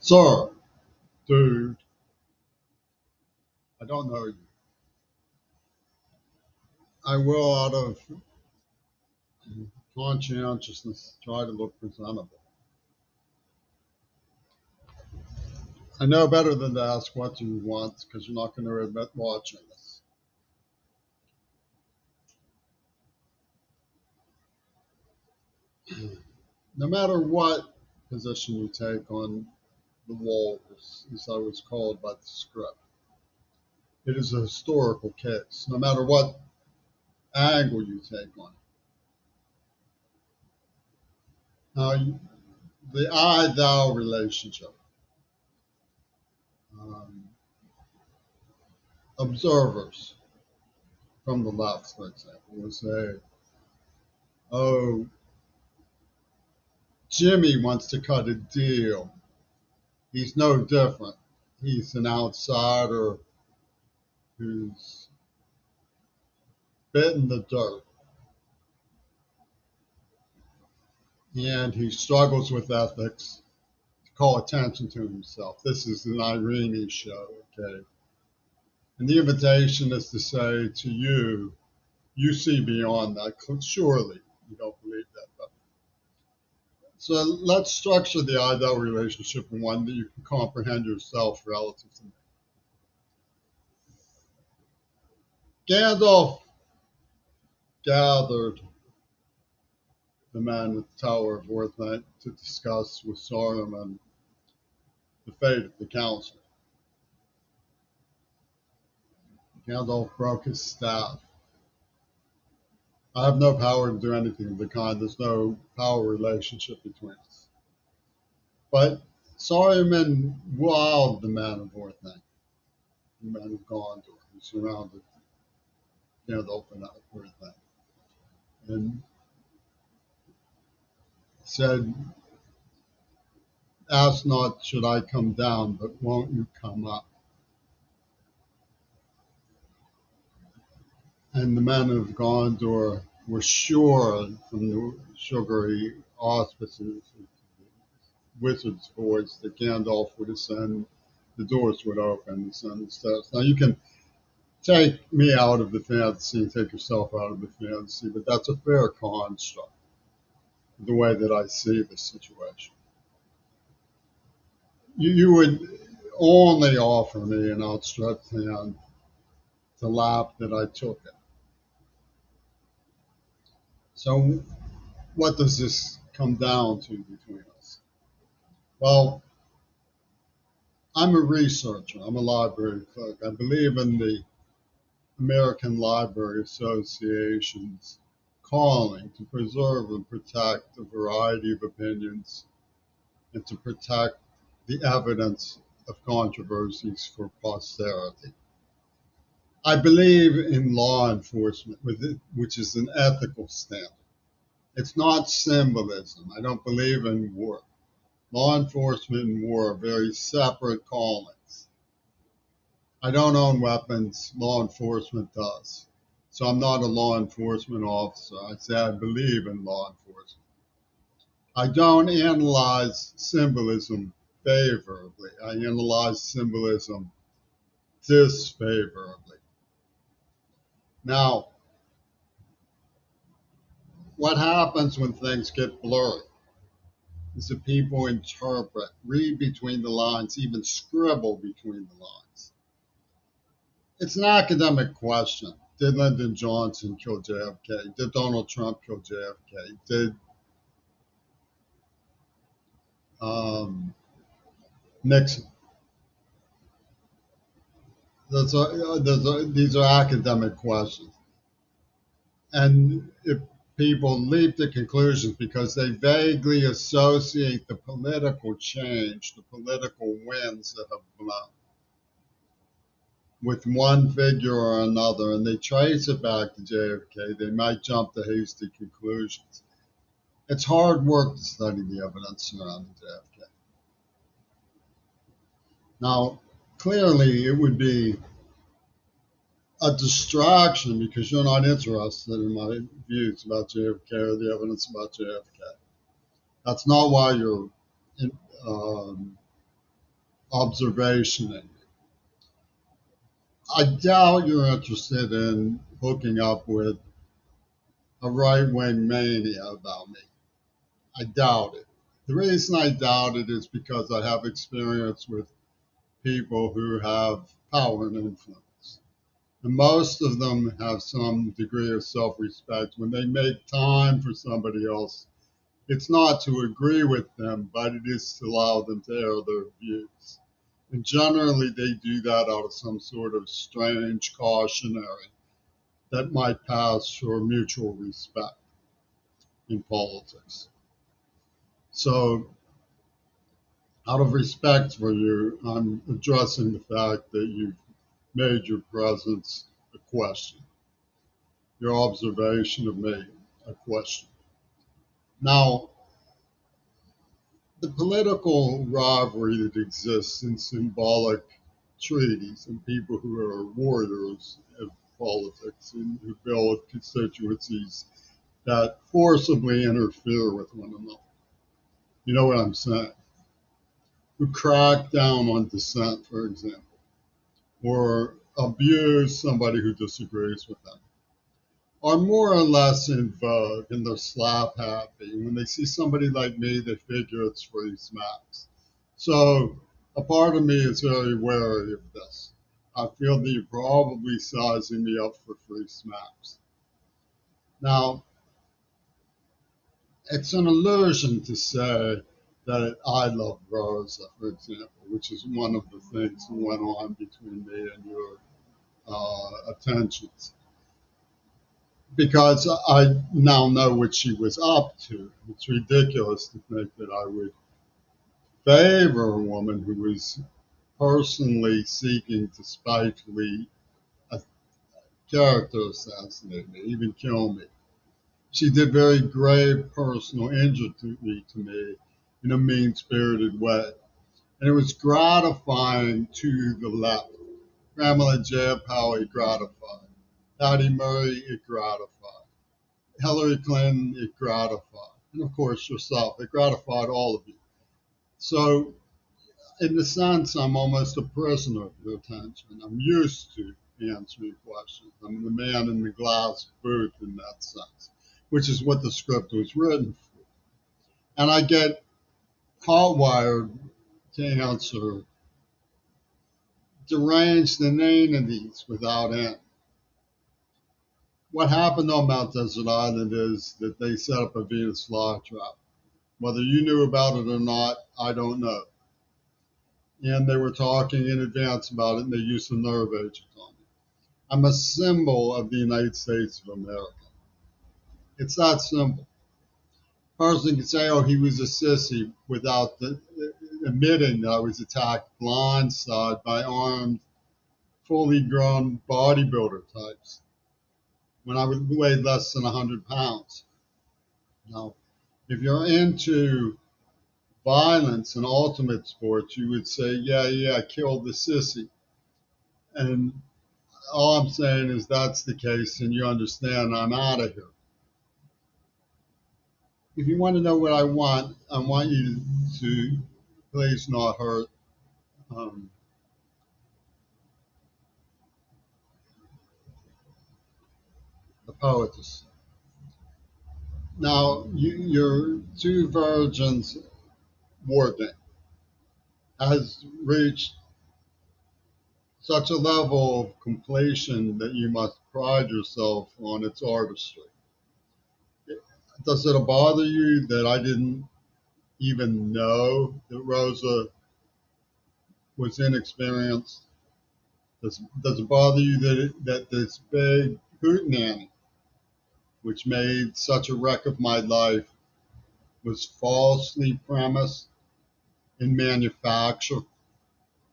Sir, dude, I don't know you. I will, out of conscientiousness, try to look presentable. I know better than to ask what you want because you're not going to admit watching this. No matter what position you take on the walls, as I was called by the script, it is a historical case, no matter what angle you take on it. Now, the I thou relationship. Um, Observers from the left, for example, will say, oh, Jimmy wants to cut a deal. He's no different. He's an outsider who's bitten the dirt and he struggles with ethics to call attention to himself. This is an Irene show, okay? And the invitation is to say to you, you see beyond that. Surely you don't believe that. But so let's structure the I thou relationship in one that you can comprehend yourself relative to me. Gandalf gathered the man at the Tower of Orthanc to discuss with Saruman the fate of the council. Gandalf broke his staff. I have no power to do anything of the kind. There's no power relationship between us. But Saruman wowed the man of Orthanc, the man of Gondor, who surrounded Gandalf and Orthanc, and said, ask not should I come down, but won't you come up? And the men of Gondor were sure from the sugary auspices of the wizard's voice that Gandalf would ascend, the doors would open, ascend the steps. Now you can take me out of the fantasy, take yourself out of the fantasy, but that's a fair construct, the way that I see the situation. You would only offer me an outstretched hand to laugh that I took it. So what does this come down to between us? Well, I'm a researcher. I'm a library clerk. I believe in the American Library Association's calling to preserve and protect a variety of opinions and to protect the evidence of controversies for posterity. I believe in law enforcement, which is an ethical standard. It's not symbolism. I don't believe in war. Law enforcement and war are very separate callings. I don't own weapons. Law enforcement does. So I'm not a law enforcement officer. I say I believe in law enforcement. I don't analyze symbolism favorably. I analyze symbolism disfavorably. Now, what happens when things get blurry is that people interpret, read between the lines, even scribble between the lines. It's an academic question. Did Lyndon Johnson kill JFK? Did Donald Trump kill JFK? Did Nixon? These are academic questions. And if people leap to conclusions because they vaguely associate the political change, the political winds that have blown with one figure or another, and they trace it back to JFK, they might jump to hasty conclusions. It's hard work to study the evidence surrounding JFK. Now, clearly, it would be a distraction because you're not interested in my views about JFK or the evidence about JFK. That's not why you're observation in you. I doubt you're interested in hooking up with a right wing mania about me. I doubt it. The reason I doubt it is because I have experience with people who have power and influence. And most of them have some degree of self respect. When they make time for somebody else, it's not to agree with them, but it is to allow them to air their views. And generally, they do that out of some sort of strange cautionary that might pass for mutual respect in politics. So, out of respect for you, I'm addressing the fact that you've made your presence a question, your observation of me a question. Now, the political rivalry that exists in symbolic treaties and people who are warriors of politics and who build constituencies that forcibly interfere with one another. You know what I'm saying? Who crack down on dissent, for example, or abuse somebody who disagrees with them, are more or less in vogue and they're slap happy. When they see somebody like me, they figure it's free smacks. So a part of me is very wary of this. I feel that you're probably sizing me up for free smacks. Now, it's an illusion to say that I love Rosa, for example, which is one of the things that went on between me and your attentions. Because I now know what she was up to. It's ridiculous to think that I would favor a woman who was personally seeking to spitefully uh, character assassinate me, even kill me. She did very grave personal injury to me in a mean spirited way. And it was gratifying to the left. Pamela Jayapal, it gratified. Patty Murray, it gratified. Hillary Clinton, it gratified. And of course, yourself, it gratified all of you. So, in a sense, I'm almost a prisoner of your attention. I'm used to answering questions. I'm the man in the glass booth in that sense, which is what the script was written for. And I get hardwired to answer deranged inanities without end. What happened on Mount Desert Island is that they set up a Venus flytrap. Whether you knew about it or not, I don't know. And they were talking in advance about it, and they used a nerve agent on me. I'm a symbol of the United States of America. It's that simple. A person can say, oh, he was a sissy without admitting that I was attacked blindside by armed, fully grown bodybuilder types when I weighed less than 100 pounds. Now, if you're into violence and ultimate sports, you would say, yeah, I killed the sissy. And all I'm saying is that's the case, and you understand I'm out of here. If you want to know what I want you to please not hurt um, the poetess. Now, your two virgins warding has reached such a level of completion that you must pride yourself on its artistry. Does it bother you that I didn't even know that Rosa was inexperienced? Does it bother you that this big hootenanny, which made such a wreck of my life, was falsely premised and manufactured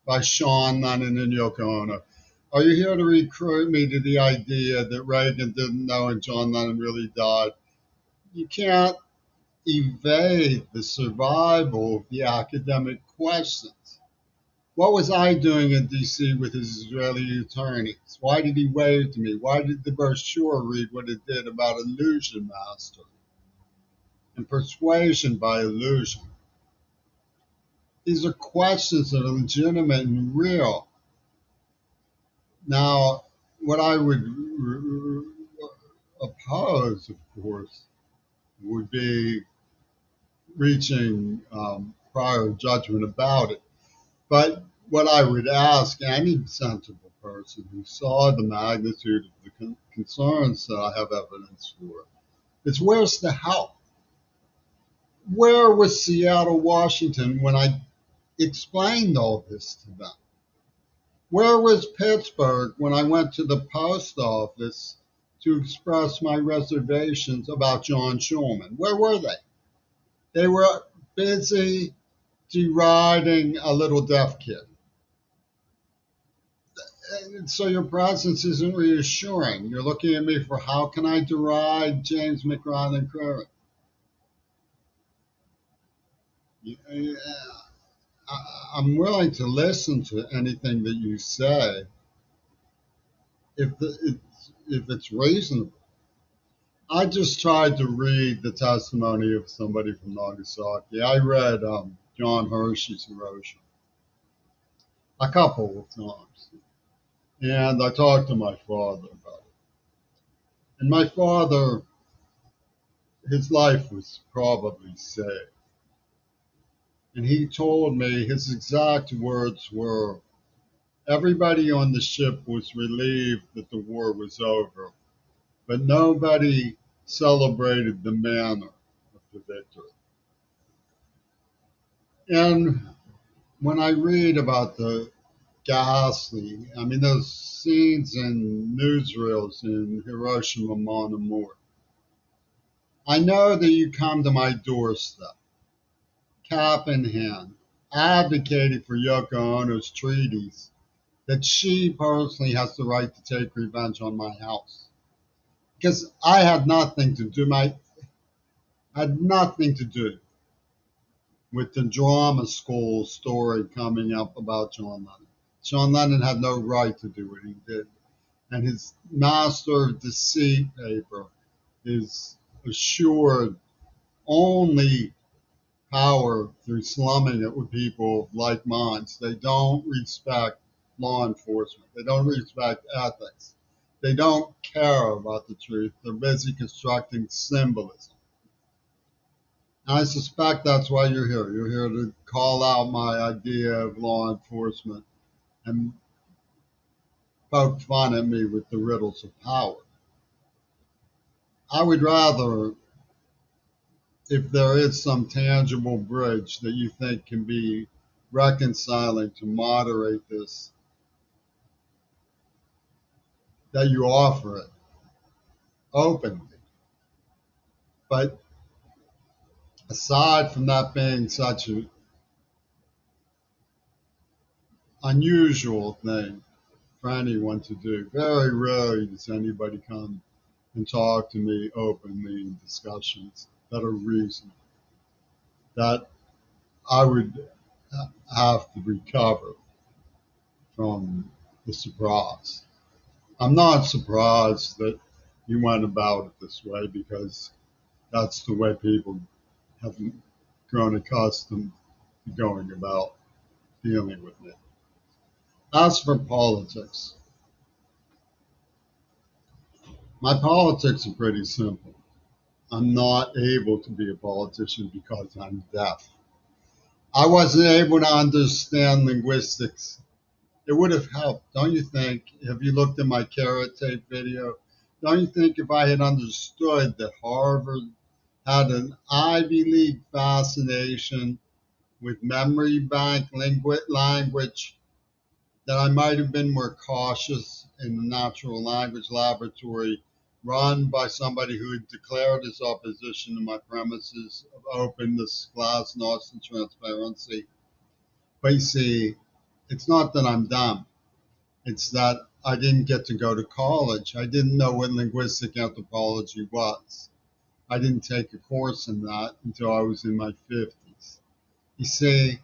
by Sean Lennon and Yoko Ono? Are you here to recruit me to the idea that Reagan didn't know and John Lennon really died? You can't evade the survival of the academic questions. What was I doing in D.C. with his Israeli attorneys? Why did he wave to me? Why did the brochure read what it did about illusion mastery and persuasion by illusion? These are questions that are legitimate and real. Now, what I would oppose, of course, would be reaching prior judgment about it. But what I would ask any sensible person who saw the magnitude of the concerns that I have evidence for is, where's the help? Where was Seattle, Washington when I explained all this to them? Where was Pittsburgh when I went to the post office to express my reservations about John Schulman? Where were they? They were busy deriding a little deaf kid. And so your presence isn't reassuring. You're looking at me for how can I deride James McRyan Curry? Yeah, I'm willing to listen to anything that you say if it's reasonable. I just tried to read the testimony of somebody from Nagasaki. I read John Hershey's Hiroshima a couple of times, and I talked to my father about it. And my father, his life was probably saved. And he told me his exact words were, everybody on the ship was relieved that the war was over, but nobody celebrated the manner of the victory. And when I read about the ghastly, I mean, those scenes in newsreels in Hiroshima, Mon Amour, I know that you come to my doorstep, cap in hand, advocating for Yoko Ono's treaties, that she personally has the right to take revenge on my house. Because I had nothing to do, had nothing to do with the drama school story coming up about John Lennon. John Lennon had no right to do what he did. And his master of deceit paper is assured only power through slumming it with people of like minds. They don't respect law enforcement. They don't respect ethics. They don't care about the truth. They're busy constructing symbolism. And I suspect that's why you're here. You're here to call out my idea of law enforcement and poke fun at me with the riddles of power. I would rather, if there is some tangible bridge that you think can be reconciling to moderate this, that you offer it openly. But aside from that being such an unusual thing for anyone to do, very rarely does anybody come and talk to me openly in discussions that are reasonable, that I would have to recover from the surprise. I'm not surprised that you went about it this way because that's the way people have grown accustomed to going about dealing with it. As for politics, my politics are pretty simple. I'm not able to be a politician because I'm deaf. I wasn't able to understand linguistics. It would have helped, don't you think? Have you looked at my carrot tape video? Don't you think if I had understood that Harvard had an Ivy League fascination with memory bank language, that I might have been more cautious in the natural language laboratory run by somebody who had declared his opposition to my premises of openness, glasnost, and transparency? But you see, it's not that I'm dumb. It's that I didn't get to go to college. I didn't know what linguistic anthropology was. I didn't take a course in that until I was in my 50s. You see,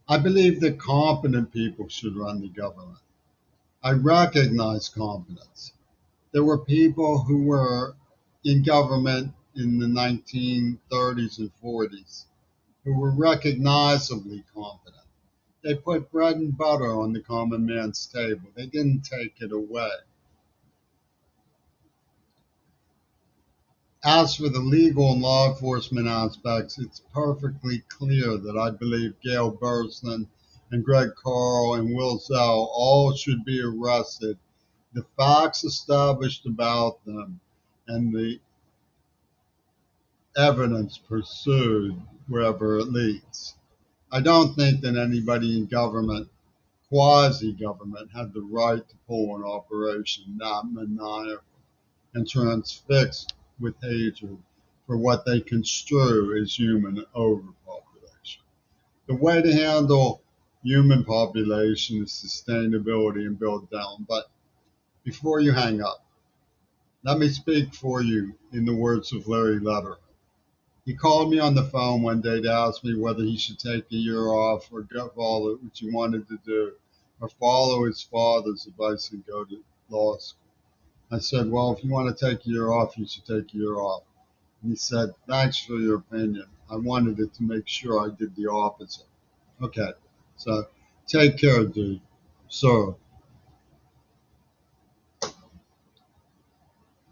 I believe that competent people should run the government. I recognize competence. There were people who were in government in the 1930s and 40s who were recognizably competent. They put bread and butter on the common man's table. They didn't take it away. As for the legal and law enforcement aspects, it's perfectly clear that I believe Gail Burstyn and Greg Carl and Will Zell all should be arrested. The facts established about them and the evidence pursued wherever it leads. I don't think that anybody in government, quasi government, had the right to pull an operation that maniacal and transfixed with hatred for what they construe as human overpopulation. The way to handle human population is sustainability and build down. But before you hang up, let me speak for you in the words of Larry Letterman. He called me on the phone one day to ask me whether he should take a year off or go follow what he wanted to do, or follow his father's advice and go to law school. I said, well, if you want to take a year off, you should take a year off. And he said, thanks for your opinion. I wanted it to make sure I did the opposite. Okay, so take care, dude. Sir.